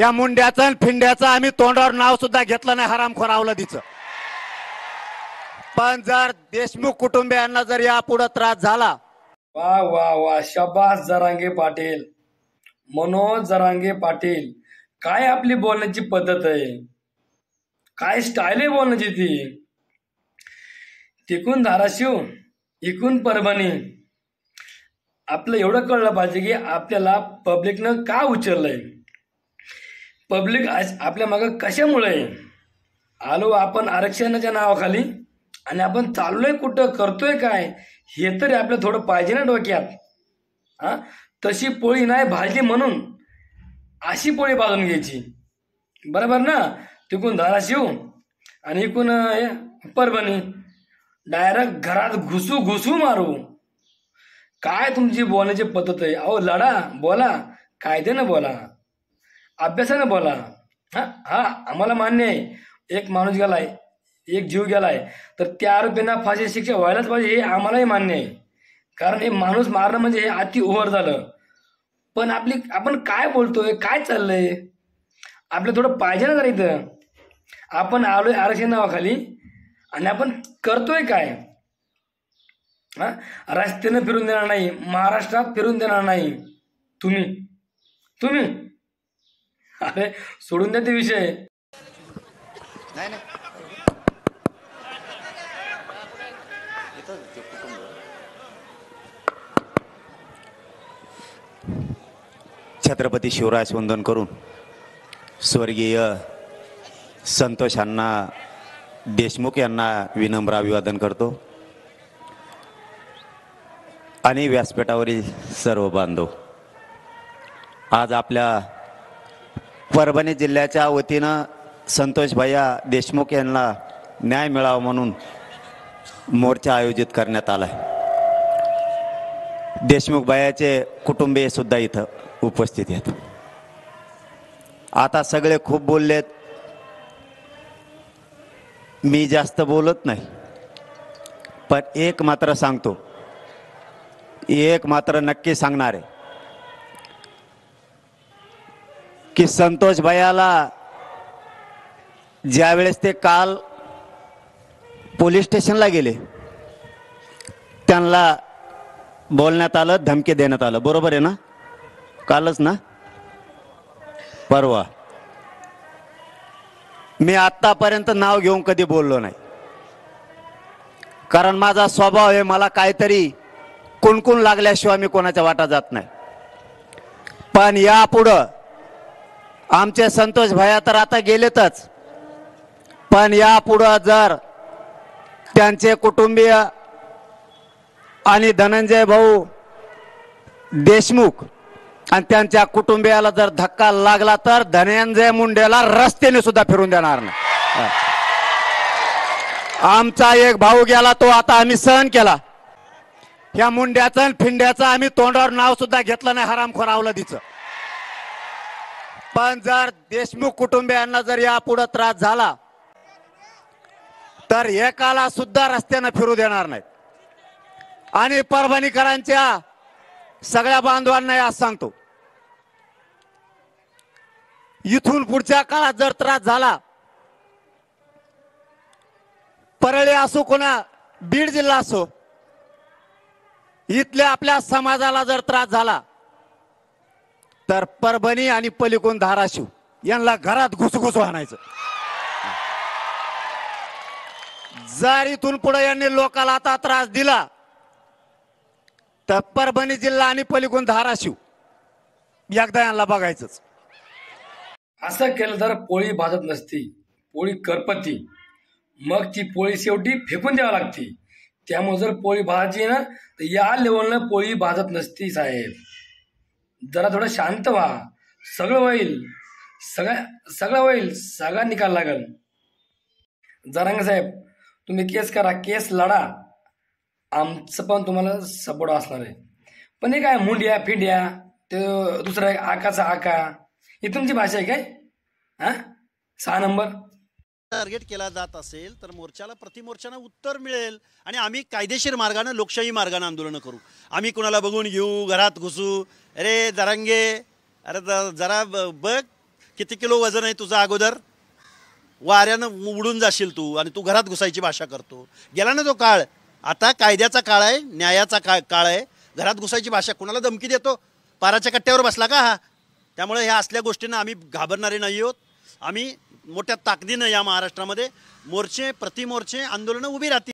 ह्या मुंड्याचं आणि फिंड्याचं आम्ही तोंडावर नाव सुद्धा घेतलं नाही हरामखोर अवलादीचं. पण जर देशमुख कुटुंबियांना जर यापुढे त्रास झाला, वा वा वा, शाबास जरांगे पाटील, मनोज जरांगे पाटील. काय आपली बोलण्याची पद्धत आहे, काय स्टाईल आहे बोलण्याची ती. तिकून धाराशिव, इकून परभणी. आपलं एवढं कळलं पाहिजे की आपल्याला पब्लिकनं का उचललंय, पब्लिक आपल्या मागं कशामुळे आलो आपण आरक्षणाच्या नावाखाली, आणि आपण चाललोय कुठं, करतोय काय, हे तरी आपलं थोडं पाहिजे ना डोक्यात. हा, तशी पोळी नाही भाजली म्हणून अशी पोळी भाजून घ्यायची, बरोबर ना. तिकून धाराशिव आणि इकून परभणी, डायरेक्ट घरात घुसू घुसू मारू. काय तुमची बोलण्याची पद्धत आहे. अहो लढा, बोला, कायद्यानं बोला, अभ्यासानं बोला. हा हा, आम्हाला मान्य आहे एक माणूस गेलाय, एक जीव गेलाय, तर त्या आरोपींना फाशी शिक्षा व्हायलाच पाहिजे, हे आम्हालाही मान्य आहे. कारण हे माणूस मारणं म्हणजे हे अति ओव्हर झालं. पण आपण काय बोलतोय, काय चाललंय, आपलं थोडं पाहिजे ना जरा इथं. आपण आलोय आरक्षण नावाखाली आणि आपण करतोय काय. हा, रस्त्यानं फिरून देणार नाही, महाराष्ट्रात फिरून देणार नाही. तुम्ही अरे सोडून द्या ते विषय. नाही छत्रपती शिवराज वंदन करून स्वर्गीय संतोष अण्णा देशमुख यांना विनम्र अभिवादन करतो. आणि व्यासपीठावरील सर्व बांधव, आज आपल्या परभणी जिल्ह्याच्या वतीनं संतोष भैया देशमुख यांना न्याय मिळावा म्हणून मोर्चा आयोजित करण्यात आला आहे. देशमुख भैयाचे कुटुंबीय सुद्धा इथं उपस्थित आहेत. आता सगळे खूप बोललेत, मी जास्त बोलत नाही, पण एक मात्र सांगतो, एक मात्र नक्की सांगणार आहे की संतोष भैयाला ज्यावेळेस ते काल पोलीस स्टेशनला गेले, त्यांना बोलण्यात आलं, धमकी देण्यात आलं, बरोबर आहे ना. कालच ना, परवा. मी आत्तापर्यंत नाव घेऊन कधी बोललो नाही, कारण माझा स्वभाव आहे, मला काहीतरी कुणकुण लागल्याशिवाय मी कोणाच्या वाटा जात नाही. पण यापुढं आमचे संतोष भैया तर आता गेलेतच, पण यापुढं जर त्यांचे कुटुंबीय आणि धनंजय भाऊ देशमुख आणि त्यांच्या कुटुंबियाला जर धक्का लागला तर धनंजय मुंडेला रस्त्याने सुद्धा फिरून देणार नाही. आमचा एक भाऊ गेला, तो आता आम्ही सहन केला. ह्या मुंड्याचं आणि फिंड्याचं आम्ही तोंडावर नाव सुद्धा घेतलं नाही हरामखोर अवलादीचं. पण जर देशमुख कुटुंबियांना जर यापुढे त्रास झाला तर एकाला सुद्धा रस्त्यानं फिरू देणार नाही. आणि परभणीकरांच्या सगळ्या बांधवांना आज सांगतो, इथून पुढच्या काळात जर त्रास झाला, परळी असो कोणा बीड जिल्हा असो, इथल्या आपल्या समाजाला जर त्रास झाला तर परभणी आणि पलीकडून धाराशिव यांना घरात घुसघुस आणायचं. जर इथून पुढे यांनी लोकांना आता त्रास दिला तर परभणी जिल्हा आणि पलीकडून धाराशिव एकदा यांना बघायचंच. असं केलं तर पोळी भाजत नसती, पोळी करपती, मग ती पोळी शेवटी फेकून द्यावी लागते. त्यामुळे जर पोळी भाजी ना तर या लेवलनं पोळी भाजत नसती साहेब. जरा थोडं शांत व्हा, सगळं होईल, सगळं होईल, सगळा निकाल लागल. जरांगे साहेब तुम्ही केस करा, केस लढा, आमचं पण तुम्हाला सपोर्ट असणार आहे. पण हे काय मुंड्या फिंड्या, ते दुसरा आकाचा आका, ही तुमची भाषा आहे काय. हा 6 नंबर टार्गेट केला जात असेल तर मोर्चाला प्रतिमोर्चानं उत्तर मिळेल आणि आम्ही कायदेशीर मार्गाने लोकशाही मार्गाने आंदोलन करू. आम्ही कुणाला बघून घेऊ, घरात घुसू, अरे जरांगे, अरे जरा बघ किती किलो वजन आहे तुझं अगोदर? वाऱ्यानं उडून जाशील तू आणि तू घरात घुसायची भाषा करतो. गेला ना तो काळ. आता कायद्याचा काळ आहे, न्यायाचा काळ आहे. घरात घुसायची भाषा, कुणाला धमकी देतो? पाराच्या कट्ट्यावर बसला का हा? त्यामुळे ह्या असल्या गोष्टींना आम्ही घाबरणारे नाही आहोत. आम्ही मोठ्या ताकदीनं या महाराष्ट्रामध्ये मोर्चे प्रतिमोर्चे आंदोलनं उभी राहतील.